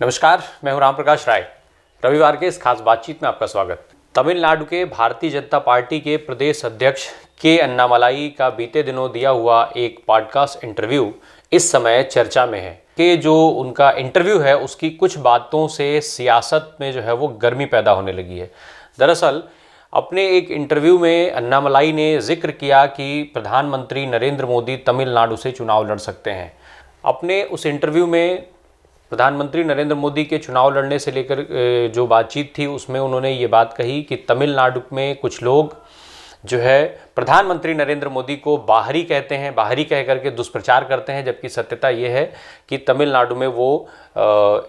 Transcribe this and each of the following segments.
नमस्कार, मैं हूं राम प्रकाश राय। रविवार के इस खास बातचीत में आपका स्वागत। तमिलनाडु के भारतीय जनता पार्टी के प्रदेश अध्यक्ष के अन्नामलाई का बीते दिनों दिया हुआ एक पॉडकास्ट इंटरव्यू इस समय चर्चा में है कि जो उनका इंटरव्यू है उसकी कुछ बातों से सियासत में जो है वो गर्मी पैदा होने लगी है। दरअसल अपने एक इंटरव्यू में अन्नामलाई ने जिक्र किया कि प्रधानमंत्री नरेंद्र मोदी तमिलनाडु से चुनाव लड़ सकते हैं। अपने उस इंटरव्यू में प्रधानमंत्री नरेंद्र मोदी के चुनाव लड़ने से लेकर जो बातचीत थी उसमें उन्होंने ये बात कही कि तमिलनाडु में कुछ लोग जो है प्रधानमंत्री नरेंद्र मोदी को बाहरी कहते हैं, बाहरी कह करके दुष्प्रचार करते हैं, जबकि सत्यता ये है कि तमिलनाडु में वो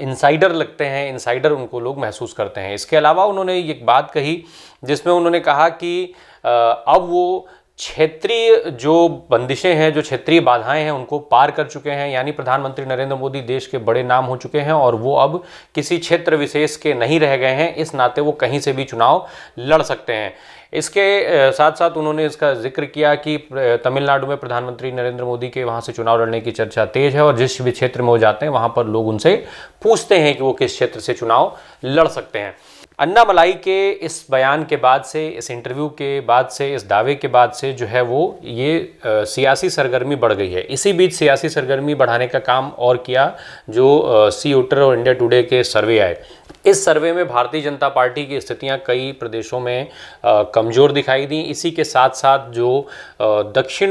इनसाइडर लगते हैं, इनसाइडर उनको लोग महसूस करते हैं। इसके अलावा उन्होंने एक बात कही जिसमें उन्होंने कहा कि अब वो क्षेत्रीय जो बंदिशें हैं, जो क्षेत्रीय बाधाएं हैं, उनको पार कर चुके हैं। यानी प्रधानमंत्री नरेंद्र मोदी देश के बड़े नाम हो चुके हैं और वो अब किसी क्षेत्र विशेष के नहीं रह गए हैं। इस नाते वो कहीं से भी चुनाव लड़ सकते हैं। इसके साथ साथ उन्होंने इसका जिक्र किया कि तमिलनाडु में प्रधानमंत्री नरेंद्र मोदी के वहाँ से चुनाव लड़ने की चर्चा तेज है और जिस भी क्षेत्र में वो जाते हैं वहाँ पर लोग उनसे पूछते हैं कि वो किस क्षेत्र से चुनाव लड़ सकते हैं। अन्नामलाई के इस बयान के बाद से, इस इंटरव्यू के बाद से, इस दावे के बाद से जो है वो ये सियासी सरगर्मी बढ़ गई है। इसी बीच सियासी सरगर्मी बढ़ाने का काम और किया जो सी वोटर और इंडिया टुडे के सर्वे आए। इस सर्वे में भारतीय जनता पार्टी की स्थितियां कई प्रदेशों में कमज़ोर दिखाई दी। इसी के साथ साथ जो दक्षिण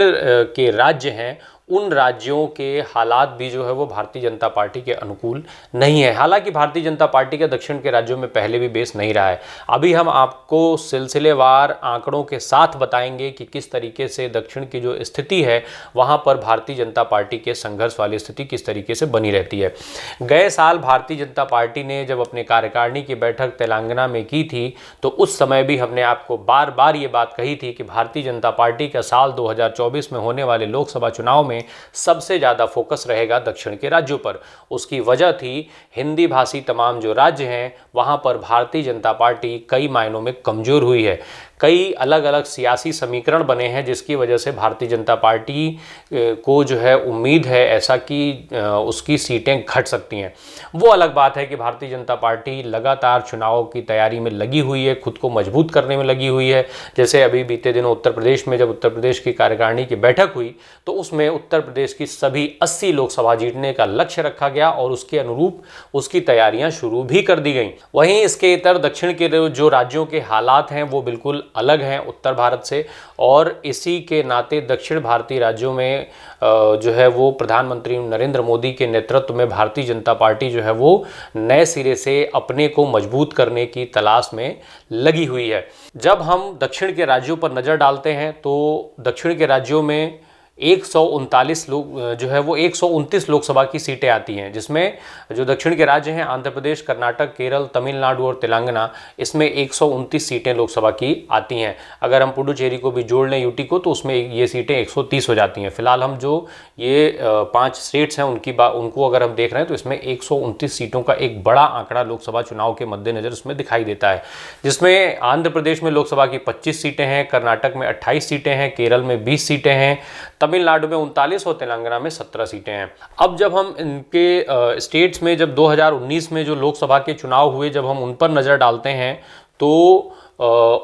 के राज्य हैं उन राज्यों के हालात भी जो है वो भारतीय जनता पार्टी के अनुकूल नहीं है। हालांकि भारतीय जनता पार्टी का दक्षिण के राज्यों में पहले भी बेस नहीं रहा है। अभी हम आपको सिलसिलेवार आंकड़ों के साथ बताएंगे कि किस तरीके से दक्षिण की जो स्थिति है वहाँ पर भारतीय जनता पार्टी के संघर्ष वाली स्थिति किस तरीके से बनी रहती है। गए साल भारतीय जनता पार्टी ने जब अपने कार्यकारिणी की बैठक तेलंगाना में की थी तो उस समय भी हमने आपको बार बार ये बात कही थी कि भारतीय जनता पार्टी का साल 2024 में होने वाले लोकसभा चुनाव में सबसे ज़्यादा फोकस रहेगा दक्षिण के राज्यों पर। उसकी वजह थी हिंदी भाषी तमाम जो राज्य हैं वहाँ पर भारतीय जनता पार्टी कई मायनों में कमज़ोर हुई है। कई अलग अलग सियासी समीकरण बने हैं जिसकी वजह से भारतीय जनता पार्टी को जो है उम्मीद है ऐसा कि उसकी सीटें घट सकती हैं। वो अलग बात है कि भारतीय जनता पार्टी लगातार चुनाव की तैयारी में लगी हुई है, खुद को मजबूत करने में लगी हुई है। जैसे अभी बीते दिनों उत्तर प्रदेश में जब उत्तर प्रदेश की कार्यकारिणी की बैठक हुई तो उसमें उत्तर प्रदेश की सभी 80 लोकसभा जीतने का लक्ष्य रखा गया और उसके अनुरूप उसकी तैयारियां शुरू भी कर दी गई। वहीं इसके इतर दक्षिण के जो राज्यों के हालात हैं वो बिल्कुल अलग हैं उत्तर भारत से, और इसी के नाते दक्षिण भारतीय राज्यों में जो है वो प्रधानमंत्री नरेंद्र मोदी के नेतृत्व में भारतीय जनता पार्टी जो है वो नए सिरे से अपने को मजबूत करने की तलाश में लगी हुई है। जब हम दक्षिण के राज्यों पर नज़र डालते हैं तो दक्षिण के राज्यों में 139 लोग जो है वो 129 लोकसभा की सीटें आती हैं, जिसमें जो दक्षिण के राज्य हैं आंध्र प्रदेश, कर्नाटक, केरल, तमिलनाडु और तेलंगाना, इसमें 129 सीटें लोकसभा की आती हैं। अगर हम पुडुचेरी को भी जोड़ लें, यूटी को, तो उसमें ये सीटें 130 हो जाती हैं। फिलहाल हम जो ये 5 स्टेट्स हैं उनको अगर हम देख रहे हैं तो इसमें 129 सीटों का एक बड़ा आंकड़ा लोकसभा चुनाव के मद्देनज़र उसमें दिखाई देता है, जिसमें आंध्र प्रदेश में लोकसभा की 25 सीटें हैं, कर्नाटक में 28 सीटें हैं, केरल में 20 सीटें हैं, तमिलनाडु में 39 और तेलंगाना में 17 सीटें हैं। अब जब हम इनके स्टेट्स में जब 2019 में जो लोकसभा के चुनाव हुए जब हम उन पर नज़र डालते हैं तो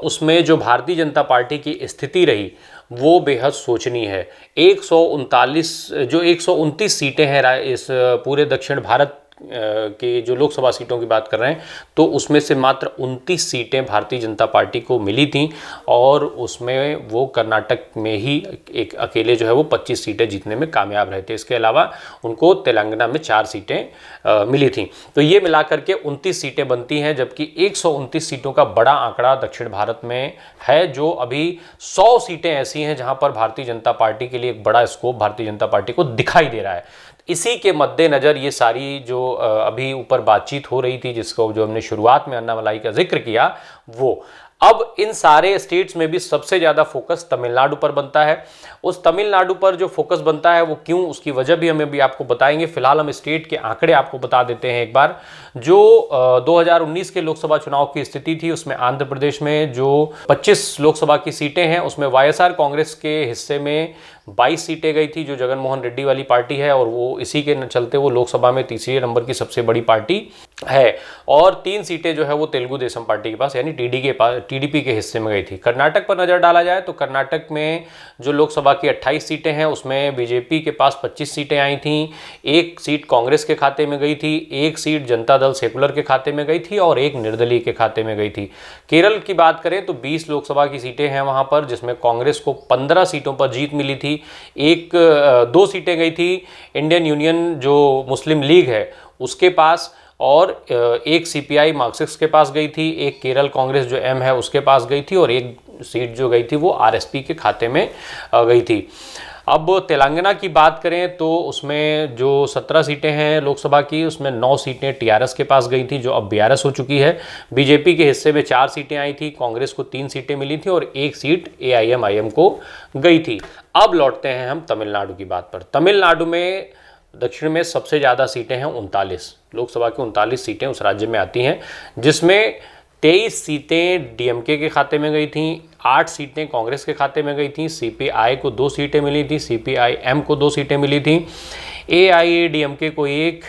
उसमें जो भारतीय जनता पार्टी की स्थिति रही वो बेहद शोचनीय है। 129 सीटें हैं इस पूरे दक्षिण भारत के जो लोकसभा सीटों की बात कर रहे हैं तो उसमें से मात्र 29 सीटें भारतीय जनता पार्टी को मिली थीं और उसमें वो कर्नाटक में ही एक अकेले जो है वो 25 सीटें जीतने में कामयाब रहे थे। इसके अलावा उनको तेलंगाना में 4 सीटें मिली थीं। तो ये मिलाकर के 29 सीटें बनती हैं, जबकि 129 सीटों का बड़ा आंकड़ा दक्षिण भारत में है। जो अभी 100 सीटें ऐसी हैं जहां पर भारतीय जनता पार्टी के लिए एक बड़ा स्कोप भारतीय जनता पार्टी को दिखाई दे रहा है। इसी के मद्देनज़र ये सारी जो अभी ऊपर बातचीत हो रही थी जिसको जो हमने शुरुआत में अन्नामलाई का जिक्र किया वो अब इन सारे स्टेट्स में भी सबसे ज़्यादा फोकस तमिलनाडु पर बनता है। उस तमिलनाडु पर जो फोकस बनता है वो क्यों, उसकी वजह भी हमें भी आपको बताएंगे। फिलहाल हम स्टेट के आंकड़े आपको बता देते हैं एक बार। जो 2019 के लोकसभा चुनाव की स्थिति थी उसमें आंध्र प्रदेश में जो 25 लोकसभा की सीटें हैं उसमें वाईएसआर कांग्रेस के हिस्से में 22 सीटें गई थी, जो जगन मोहन रेड्डी वाली पार्टी है, और वो इसी के चलते वो लोकसभा में तीसरे नंबर की सबसे बड़ी पार्टी है। और 3 सीटें जो है वो तेलुगु देशम पार्टी के पास यानी टीडीपी के हिस्से में गई थी। कर्नाटक पर नजर डाला जाए तो कर्नाटक में जो लोकसभा की 28 सीटें हैं उसमें बीजेपी के पास 25 सीटें आई थीं, 1 सीट कांग्रेस के खाते में गई थी, 1 सीट जनता दल सेकुलर के खाते में गई थी और 1 निर्दलीय के खाते में गई थी। केरल की बात करें तो 20 लोकसभा की सीटें हैं वहां पर, जिसमें कांग्रेस को 15 सीटों पर जीत मिली थी। 2 सीटें गई थी इंडियन यूनियन जो मुस्लिम लीग है उसके पास, और 1 सीपीआई मार्क्सिस्ट के पास गई थी, 1 केरल कांग्रेस जो एम है उसके पास गई थी, और 1 सीट जो गई थी वो आरएसपी के खाते में गई थी। अब तेलंगाना की बात करें तो उसमें जो 17 सीटें हैं लोकसभा की उसमें 9 सीटें टीआरएस के पास गई थी जो अब बीआरएस हो चुकी है। बीजेपी के हिस्से में 4 सीटें आई थी, कांग्रेस को 3 सीटें मिली थी और 1 सीट एआईएमआईएम को गई थी। अब लौटते हैं हम तमिलनाडु की बात पर। तमिलनाडु में दक्षिण में सबसे ज़्यादा सीटें हैं, 39 लोकसभा की 39 सीटें उस राज्य में आती हैं, जिसमें 23 सीटें डीएमके के खाते में गई थीं, 8 सीटें कांग्रेस के खाते में गई थीं, सीपीआई को 2 सीटें मिली थी, सीपीआईएम को 2 सीटें मिली थी, एआईएडीएमके को 1,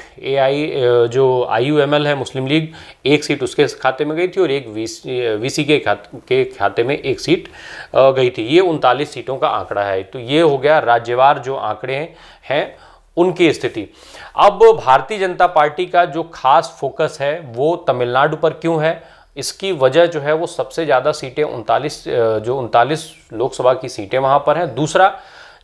जो आईयूएमएल है मुस्लिम लीग 1 सीट उसके खाते में गई थी और 1 वीसीके के खाते में 1 सीट गई थी। ये 39 सीटों का आंकड़ा है। तो ये हो गया राज्यवार जो आंकड़े हैं उनकी स्थिति। अब भारतीय जनता पार्टी का जो खास फोकस है वो तमिलनाडु पर क्यों है, इसकी वजह जो है वो सबसे ज़्यादा सीटें 39 लोकसभा की सीटें वहाँ पर हैं। दूसरा,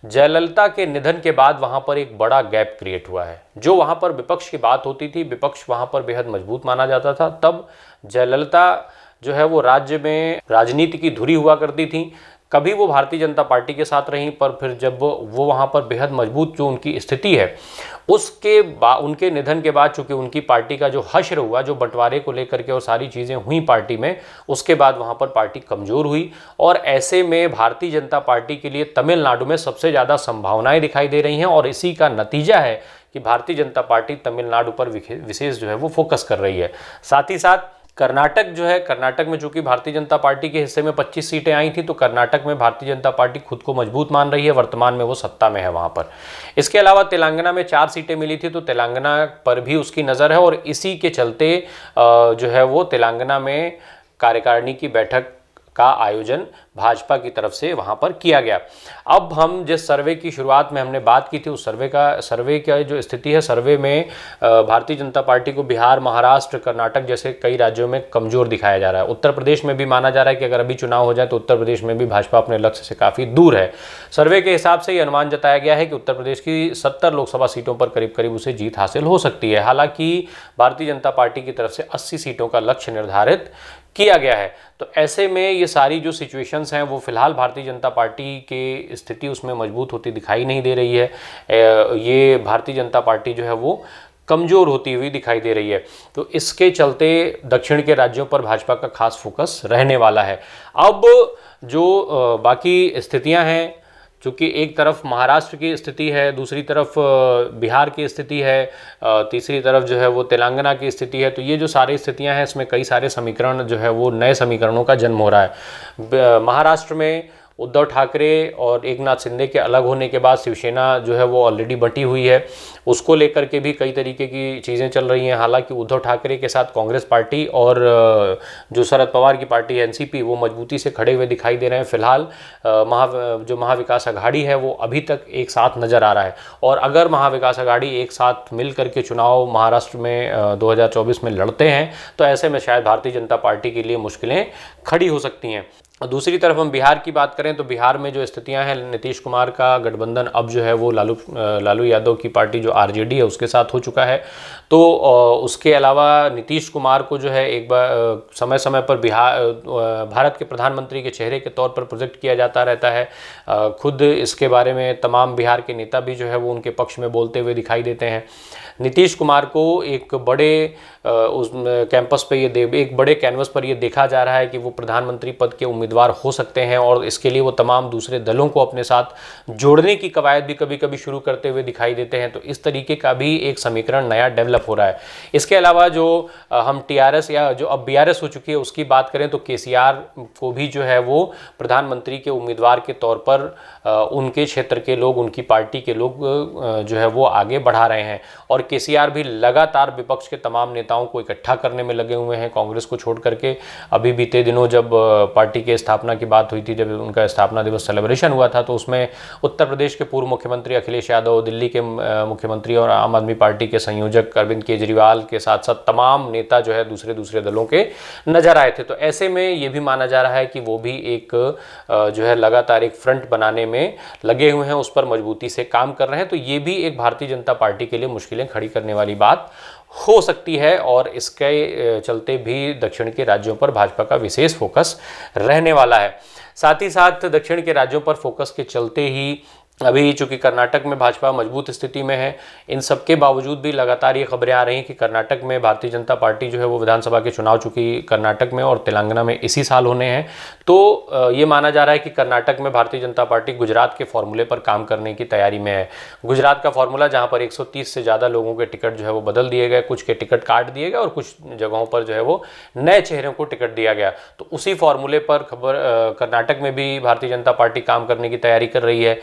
जयललिता के निधन के बाद वहाँ पर एक बड़ा गैप क्रिएट हुआ है। जो वहाँ पर विपक्ष की बात होती थी, विपक्ष वहाँ पर बेहद मजबूत माना जाता था। तब जयललिता जो है वो राज्य में राजनीति की धुरी हुआ करती थी। कभी वो भारतीय जनता पार्टी के साथ रहीं, पर फिर जब वो वहाँ पर बेहद मजबूत जो उनकी स्थिति है उनके निधन के बाद, चूंकि उनकी पार्टी का जो हश्र हुआ, जो बंटवारे को लेकर के और सारी चीज़ें हुई पार्टी में, उसके बाद वहाँ पर पार्टी कमज़ोर हुई। और ऐसे में भारतीय जनता पार्टी के लिए तमिलनाडु में सबसे ज़्यादा संभावनाएं दिखाई दे रही हैं, और इसी का नतीजा है कि भारतीय जनता पार्टी तमिलनाडु पर विशेष जो है वो फोकस कर रही है। साथ ही साथ कर्नाटक जो है, कर्नाटक में चूंकि भारतीय जनता पार्टी के हिस्से में 25 सीटें आई थी, तो कर्नाटक में भारतीय जनता पार्टी खुद को मजबूत मान रही है, वर्तमान में वो सत्ता में है वहाँ पर। इसके अलावा तेलंगाना में 4 सीटें मिली थी, तो तेलंगाना पर भी उसकी नज़र है, और इसी के चलते जो है वो तेलंगाना में कार्यकारिणी की बैठक का आयोजन भाजपा की तरफ से वहां पर किया गया। अब हम जिस सर्वे की शुरुआत में हमने बात की थी, उस सर्वे का जो स्थिति है, सर्वे में भारतीय जनता पार्टी को बिहार, महाराष्ट्र, कर्नाटक जैसे कई राज्यों में कमजोर दिखाया जा रहा है। उत्तर प्रदेश में भी माना जा रहा है कि अगर अभी चुनाव हो जाए तो उत्तर प्रदेश में भी भाजपा अपने लक्ष्य से काफ़ी दूर है। सर्वे के हिसाब से ये अनुमान जताया गया है कि उत्तर प्रदेश की 70 लोकसभा सीटों पर करीब करीब उसे जीत हासिल हो सकती है। हालांकि भारतीय जनता पार्टी की तरफ से 80 सीटों का लक्ष्य निर्धारित किया गया है। तो ऐसे में ये सारी जो सिचुएशंस हैं वो फिलहाल भारतीय जनता पार्टी की स्थिति उसमें मजबूत होती दिखाई नहीं दे रही है। ये भारतीय जनता पार्टी जो है वो कमज़ोर होती हुई दिखाई दे रही है। तो इसके चलते दक्षिण के राज्यों पर भाजपा का खास फोकस रहने वाला है। अब जो बाकी स्थितियां हैं, चूँकि एक तरफ महाराष्ट्र की स्थिति है, दूसरी तरफ बिहार की स्थिति है, तीसरी तरफ जो है वो तेलंगाना की स्थिति है, तो ये जो सारी स्थितियां हैं इसमें कई सारे समीकरण जो है वो नए समीकरणों का जन्म हो रहा है। महाराष्ट्र में उद्धव ठाकरे और एकनाथ शिंदे के अलग होने के बाद शिवसेना जो है वो ऑलरेडी बटी हुई है, उसको लेकर के भी कई तरीके की चीज़ें चल रही हैं। हालांकि उद्धव ठाकरे के साथ कांग्रेस पार्टी और जो शरद पवार की पार्टी है एनसीपी, वो मजबूती से खड़े हुए दिखाई दे रहे हैं। फिलहाल जो महाविकास अघाड़ी है वो अभी तक एक साथ नज़र आ रहा है, और अगर महाविकास अघाड़ी एक साथ मिल करके चुनाव महाराष्ट्र में 2024 में लड़ते हैं तो ऐसे में शायद भारतीय जनता पार्टी के लिए मुश्किलें खड़ी हो सकती हैं। दूसरी तरफ हम बिहार की बात करें तो बिहार में जो स्थितियां हैं, नीतीश कुमार का गठबंधन अब जो है वो लालू यादव की पार्टी जो आरजेडी है उसके साथ हो चुका है। तो उसके अलावा नीतीश कुमार को जो है एक बार समय समय पर भारत के प्रधानमंत्री के चेहरे के तौर पर प्रोजेक्ट किया जाता रहता है। खुद इसके बारे में तमाम बिहार के नेता भी जो है वो उनके पक्ष में बोलते हुए दिखाई देते हैं। नीतीश कुमार को एक बड़े उस कैंपस पे एक बड़े कैनवस पर ये देखा जा रहा है कि वो प्रधानमंत्री पद के उम्मीदवार हो सकते हैं, और इसके लिए वो तमाम दूसरे दलों को अपने साथ जोड़ने की कवायद भी कभी कभी शुरू करते हुए दिखाई देते हैं। तो इस तरीके का भी एक समीकरण नया डेवलप हो रहा है। इसके अलावा जो हम टीआरएस या जो अब बीआरएस हो चुकी है उसकी बात करें तो केसीआर को भी जो है वो प्रधानमंत्री के उम्मीदवार के तौर पर उनके क्षेत्र के लोग, उनकी पार्टी के लोग जो है वो आगे बढ़ा रहे हैं। और केसीआर भी लगातार विपक्ष के तमाम नेताओं को इकट्ठा करने में लगे हुए हैं, कांग्रेस को छोड़ करके। अभी बीते दिनों जब पार्टी के स्थापना की बात हुई थी, जब उनका स्थापना दिवस सेलिब्रेशन हुआ था, तो उसमें उत्तर प्रदेश के पूर्व मुख्यमंत्री अखिलेश यादव, दिल्ली के मुख्यमंत्री और आम आदमी पार्टी के संयोजक अरविंद केजरीवाल के साथ साथ तमाम नेता जो है दूसरे दूसरे दलों के नजर आए थे। तो ऐसे में ये भी माना जा रहा है कि वो भी एक जो है लगातार एक फ्रंट बनाने में लगे हुए हैं, उस पर मजबूती से काम कर रहे हैं। तो ये भी एक भारतीय जनता पार्टी के लिए मुश्किलें खड़ी करने वाली बात हो सकती है, और इसके चलते भी दक्षिण के राज्यों पर भाजपा का विशेष फोकस रहने वाला है। साथ ही साथ दक्षिण के राज्यों पर फोकस के चलते ही अभी चूंकि कर्नाटक में भाजपा मजबूत स्थिति में है, इन सब के बावजूद भी लगातार ये खबरें आ रही हैं कि कर्नाटक में भारतीय जनता पार्टी जो है वो विधानसभा के चुनाव चूंकि कर्नाटक में और तेलंगाना में इसी साल होने हैं, तो ये माना जा रहा है कि कर्नाटक में भारतीय जनता पार्टी गुजरात के फॉर्मूले पर काम करने की तैयारी में है। गुजरात का फॉर्मूला जहाँ पर 130 से ज़्यादा लोगों के टिकट जो है वो बदल दिए गए, कुछ के टिकट काट दिए गए और कुछ जगहों पर जो है वो नए चेहरों को टिकट दिया गया। तो उसी फॉर्मूले पर कर्नाटक में भी भारतीय जनता पार्टी काम करने की तैयारी कर रही है।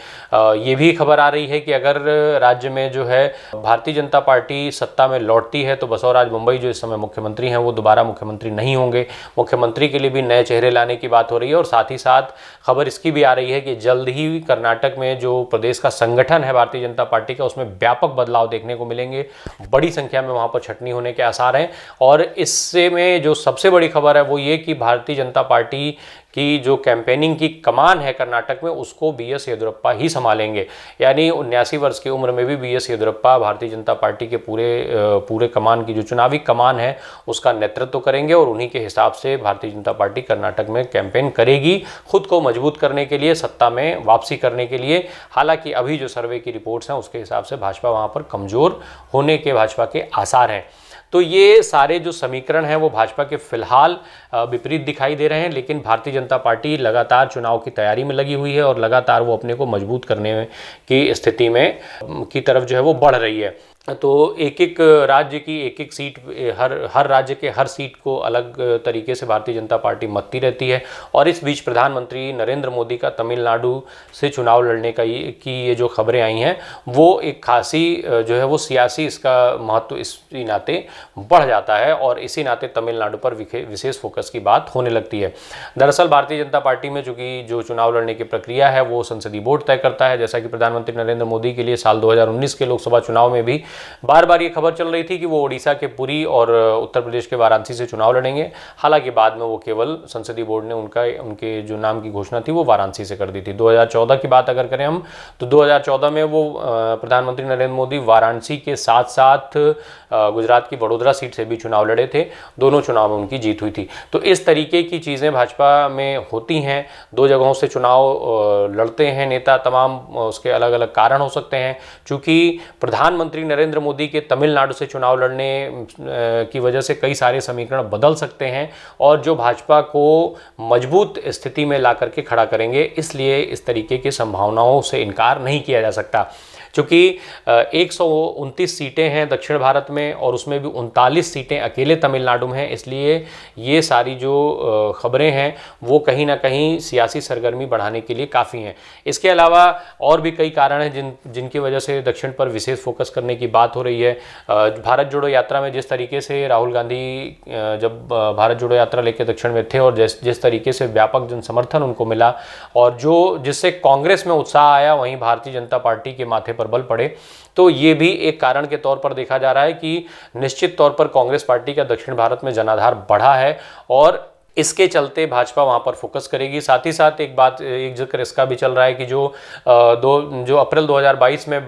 ये भी खबर आ रही है कि अगर राज्य में जो है भारतीय जनता पार्टी सत्ता में लौटती है तो बसवराज मुंबई जो इस समय मुख्यमंत्री हैं वो दोबारा मुख्यमंत्री नहीं होंगे। मुख्यमंत्री के लिए भी नए चेहरे लाने की बात हो रही है। और साथ ही साथ खबर इसकी भी आ रही है कि जल्द ही कर्नाटक में जो प्रदेश का संगठन है भारतीय जनता पार्टी का, उसमें व्यापक बदलाव देखने को मिलेंगे। बड़ी संख्या में वहां पर छटनी होने के आसार हैं। और इससे में जो सबसे बड़ी खबर है वो ये कि भारतीय जनता पार्टी की जो कैंपेनिंग की कमान है कर्नाटक में, उसको बीएस येदियुरप्पा ही संभालेंगे। यानी 79 वर्ष की उम्र में भी बीएस येदियुरप्पा भारतीय जनता पार्टी के पूरे कमान की जो चुनावी कमान है उसका नेतृत्व करेंगे, और उन्हीं के हिसाब से भारतीय जनता पार्टी कर्नाटक में कैंपेन करेगी, खुद को मजबूत करने के लिए, सत्ता में वापसी करने के लिए। हालांकि अभी जो सर्वे की रिपोर्ट्स हैं उसके हिसाब से भाजपा वहाँ पर कमज़ोर होने के भाजपा के आसार हैं। तो ये सारे जो समीकरण हैं वो भाजपा के फिलहाल विपरीत दिखाई दे रहे हैं, लेकिन भारतीय जनता पार्टी लगातार चुनाव की तैयारी में लगी हुई है और लगातार वो अपने को मजबूत करने की स्थिति में की तरफ जो है वो बढ़ रही है। तो एक एक राज्य की एक एक सीट, हर राज्य के हर सीट को अलग तरीके से भारतीय जनता पार्टी मत्ती रहती है। और इस बीच प्रधानमंत्री नरेंद्र मोदी का तमिलनाडु से चुनाव लड़ने का ये जो खबरें आई हैं वो एक खासी जो है वो सियासी इसका महत्व इसी नाते बढ़ जाता है, और इसी नाते तमिलनाडु पर विशेष फोकस की बात होने लगती है। दरअसल भारतीय जनता पार्टी में चूँकि जो चुनाव लड़ने की प्रक्रिया है वो संसदीय बोर्ड तय करता है। जैसा कि प्रधानमंत्री नरेंद्र मोदी के लिए साल 2019 के लोकसभा चुनाव में भी बार बार ये खबर चल रही थी कि वो ओडिशा के पुरी और उत्तर प्रदेश के वाराणसी से चुनाव लड़ेंगे। हालांकि बाद में वो केवल संसदीय बोर्ड ने उनके जो नाम की घोषणा थी वो वाराणसी से कर दी थी। 2014 की बात अगर करें हम तो 2014 में वो प्रधानमंत्री नरेंद्र मोदी वाराणसी के साथ साथ गुजरात की वडोदरा सीट से भी चुनाव लड़े थे। दोनों चुनाव में उनकी जीत हुई थी। तो इस तरीके की चीज़ें भाजपा में होती हैं। दो जगहों से चुनाव लड़ते हैं नेता, तमाम उसके अलग अलग कारण हो सकते हैं। चूँकि प्रधानमंत्री नरेंद्र मोदी के तमिलनाडु से चुनाव लड़ने की वजह से कई सारे समीकरण बदल सकते हैं और जो भाजपा को मजबूत स्थिति में ला करके खड़ा करेंगे, इसलिए इस तरीके की संभावनाओं से इनकार नहीं किया जा सकता। चूँकि 129 सीटें हैं दक्षिण भारत में और उसमें भी 39 सीटें अकेले तमिलनाडु में हैं, इसलिए ये सारी जो खबरें हैं वो कहीं ना कहीं सियासी सरगर्मी बढ़ाने के लिए काफ़ी हैं। इसके अलावा और भी कई कारण हैं जिनकी वजह से दक्षिण पर विशेष फोकस करने की बात हो रही है। भारत जोड़ो यात्रा में जिस तरीके से राहुल गांधी जब भारत जोड़ो यात्रा लेकर दक्षिण में थे और जिस तरीके से व्यापक जन समर्थन उनको मिला और जिससे कांग्रेस में उत्साह आया, वहीं भारतीय जनता पार्टी के माथे पर बल पड़े। तो ये भी एक कारण के तौर पर देखा जा रहा है कि निश्चित तौर पर कांग्रेस पार्टी का दक्षिण भारत में जनाधार बढ़ा है और इसके चलते भाजपा वहाँ पर फोकस करेगी। साथ ही साथ एक जिक्र इसका भी चल रहा है कि जो अप्रैल 2022 में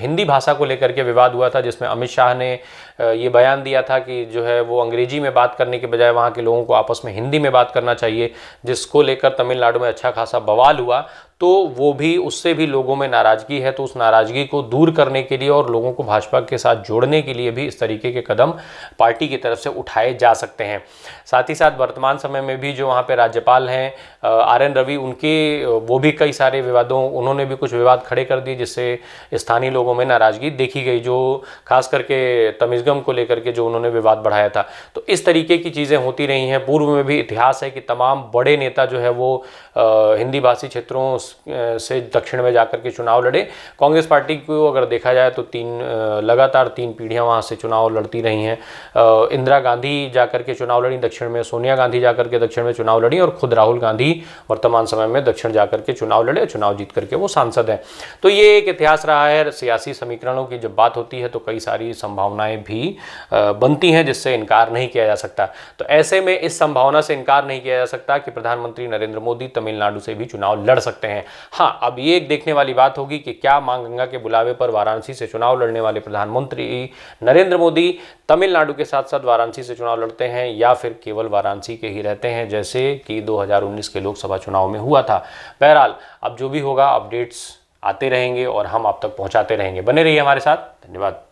हिंदी भाषा को लेकर के विवाद हुआ था, जिसमें अमित शाह ने ये बयान दिया था कि जो है वो अंग्रेजी में बात करने के बजाय वहाँ के लोगों को आपस में हिंदी में बात करना चाहिए, जिसको लेकर तमिलनाडु में अच्छा खासा बवाल हुआ। तो वो भी, उससे भी लोगों में नाराज़गी है। तो उस नाराज़गी को दूर करने के लिए और लोगों को भाजपा के साथ जोड़ने के लिए भी इस तरीके के कदम पार्टी की तरफ से उठाए जा सकते हैं। साथ ही साथ वर्तमान समय में भी जो वहाँ पे राज्यपाल हैं RN रवि, वो भी कई सारे उन्होंने भी कुछ विवाद खड़े कर दिए, जिससे स्थानीय लोगों में नाराज़गी देखी गई, जो खास करके तमिज़गम को लेकर के जो उन्होंने विवाद बढ़ाया था। तो इस तरीके की चीज़ें होती रही हैं। पूर्व में भी इतिहास है कि तमाम बड़े नेता जो है वो हिंदी भाषी क्षेत्रों से दक्षिण में जाकर के चुनाव लड़े। कांग्रेस पार्टी को अगर देखा जाए तो लगातार 3 पीढ़ियां वहां से चुनाव लड़ती रही हैं। इंदिरा गांधी जाकर के चुनाव लड़ी दक्षिण में, सोनिया गांधी जाकर के दक्षिण में चुनाव लड़ी, और खुद राहुल गांधी वर्तमान समय में दक्षिण जाकर के चुनाव लड़े, चुनाव जीत करके वो सांसद हैं। तो ये एक इतिहास रहा है। सियासी समीकरणों की जब बात होती है तो कई सारी संभावनाएं भी बनती हैं, जिससे इनकार नहीं किया जा सकता। तो ऐसे में इस संभावना से इनकार नहीं किया जा सकता कि प्रधानमंत्री नरेंद्र मोदी तमिलनाडु से भी चुनाव लड़ सकते हैं। हाँ, अब ये एक देखने वाली बात होगी कि क्या मां गंगा के बुलावे पर वाराणसी से चुनाव लड़ने वाले प्रधानमंत्री नरेंद्र मोदी तमिलनाडु के साथ साथ वाराणसी से चुनाव लड़ते हैं, या फिर केवल वाराणसी के ही रहते हैं, जैसे कि 2019 के लोकसभा चुनाव में हुआ था। बहरहाल, अब जो भी होगा अपडेट्स आते रहेंगे और हम आप तक पहुंचाते रहेंगे। बने रहिए हमारे साथ। धन्यवाद।